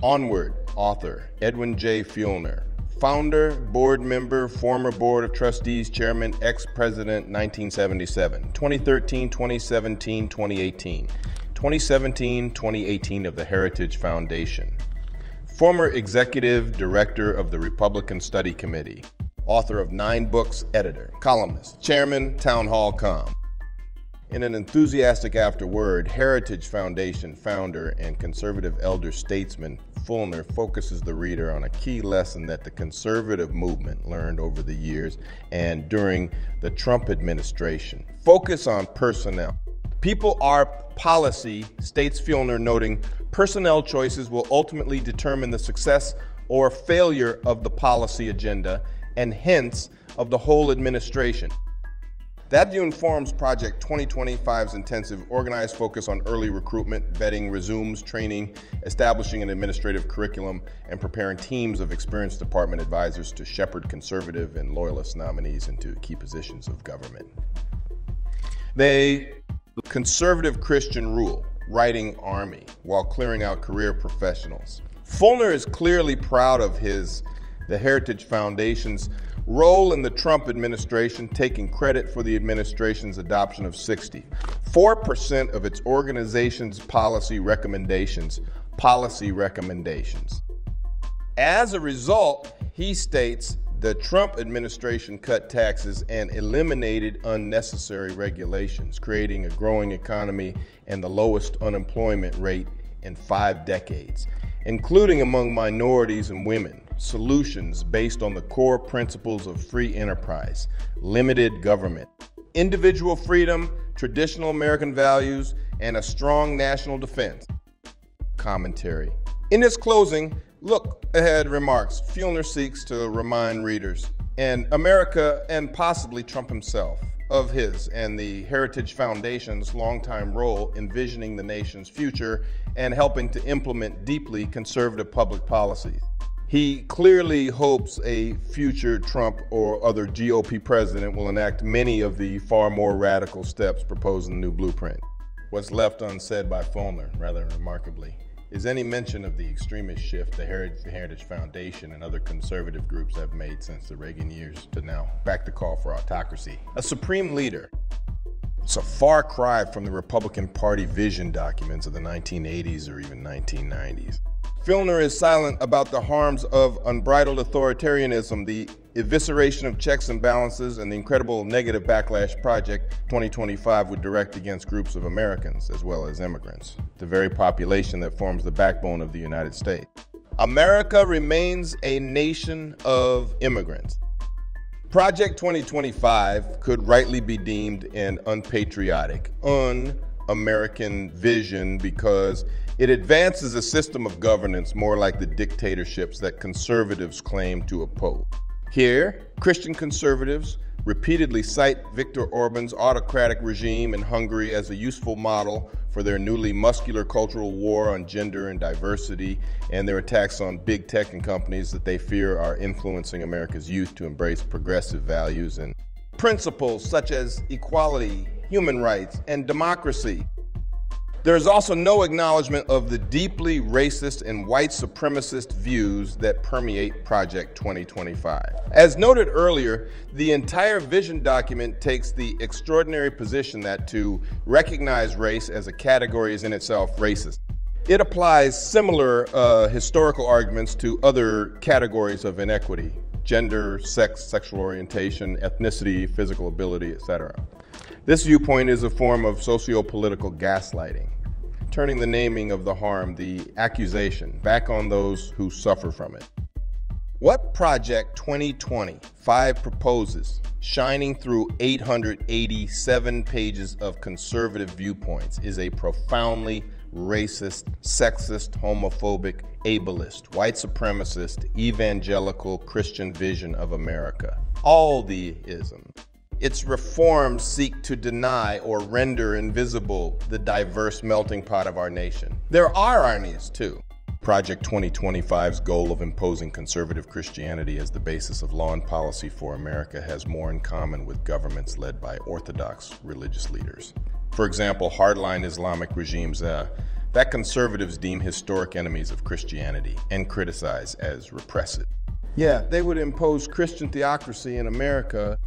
Onward, author, Edwin J. Fielner. Founder, board member, former board of trustees, chairman, ex-president, 1977. 2013, 2017, 2018. 2017, 2018 of the Heritage Foundation. Former executive director of the Republican Study Committee. Author of 9 books, editor, columnist, chairman, Town Hall Com. In an enthusiastic afterword, Heritage Foundation founder and conservative elder statesman Fielner focuses the reader on a key lesson that the conservative movement learned over the years and during the Trump administration. Focus on personnel. People are policy, states Fielner, noting personnel choices will ultimately determine the success or failure of the policy agenda and hence of the whole administration. That view informs Project 2025's intensive organized focus on early recruitment, vetting, resumes training, establishing an administrative curriculum, and preparing teams of experienced department advisors to shepherd conservative and loyalist nominees into key positions of government. They conservative Christian rule, writing army, while clearing out career professionals. Fielner is clearly proud of the Heritage Foundation's role in the Trump administration, taking credit for the administration's adoption of 64% of its organization's policy recommendations. As a result, he states, the Trump administration cut taxes and eliminated unnecessary regulations, creating a growing economy and the lowest unemployment rate in 5 decades, including among minorities and women. Solutions based on the core principles of free enterprise, limited government, individual freedom, traditional American values, and a strong national defense. Commentary. In his closing, look ahead remarks, Fielner seeks to remind readers and America, and possibly Trump himself, of his and the Heritage Foundation's longtime role in envisioning the nation's future and helping to implement deeply conservative public policies. He clearly hopes a future Trump or other GOP president will enact many of the far more radical steps proposed in the new blueprint. What's left unsaid by Fielner, rather remarkably, is any mention of the extremist shift the Heritage Foundation and other conservative groups have made since the Reagan years to now. Back to call for autocracy. A supreme leader. It's a far cry from the Republican Party vision documents of the 1980s or even 1990s. Fielner is silent about the harms of unbridled authoritarianism, the evisceration of checks and balances, and the incredible negative backlash Project 2025 would direct against groups of Americans, as well as immigrants, the very population that forms the backbone of the United States. America remains a nation of immigrants. Project 2025 could rightly be deemed an unpatriotic, un-American vision because it advances a system of governance more like the dictatorships that conservatives claim to oppose. Here, Christian conservatives repeatedly cite Viktor Orban's autocratic regime in Hungary as a useful model for their newly muscular cultural war on gender and diversity and their attacks on big tech and companies that they fear are influencing America's youth to embrace progressive values and principles such as equality, human rights, and democracy. There is also no acknowledgement of the deeply racist and white supremacist views that permeate Project 2025. As noted earlier, the entire vision document takes the extraordinary position that to recognize race as a category is in itself racist. It applies similar historical arguments to other categories of inequity: gender, sex, sexual orientation, ethnicity, physical ability, etc. This viewpoint is a form of socio-political gaslighting, turning the naming of the harm, the accusation, back on those who suffer from it. What Project 2025 proposes, shining through 887 pages of conservative viewpoints, is a profoundly racist, sexist, homophobic, ableist, white supremacist, evangelical Christian vision of America. All the isms. Its reforms seek to deny or render invisible the diverse melting pot of our nation. There are ironies, too. Project 2025's goal of imposing conservative Christianity as the basis of law and policy for America has more in common with governments led by orthodox religious leaders. For example, hardline Islamic regimes that conservatives deem historic enemies of Christianity and criticize as repressive. Yeah, they would impose Christian theocracy in America.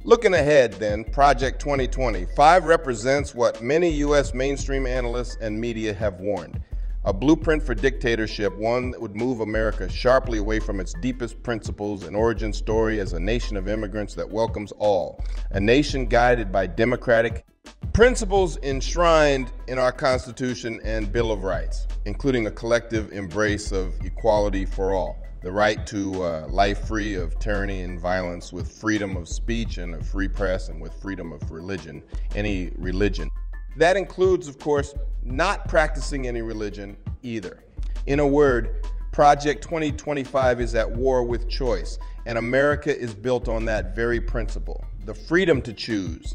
Looking ahead then, Project 2025 represents what many U.S. mainstream analysts and media have warned. A blueprint for dictatorship, one that would move America sharply away from its deepest principles and origin story as a nation of immigrants that welcomes all. A nation guided by democratic principles enshrined in our Constitution and Bill of Rights, including a collective embrace of equality for all. The right to life free of tyranny and violence, with freedom of speech and a free press, and with freedom of religion, any religion. That includes, of course, not practicing any religion either. In a word, Project 2025 is at war with choice, and America is built on that very principle. The freedom to choose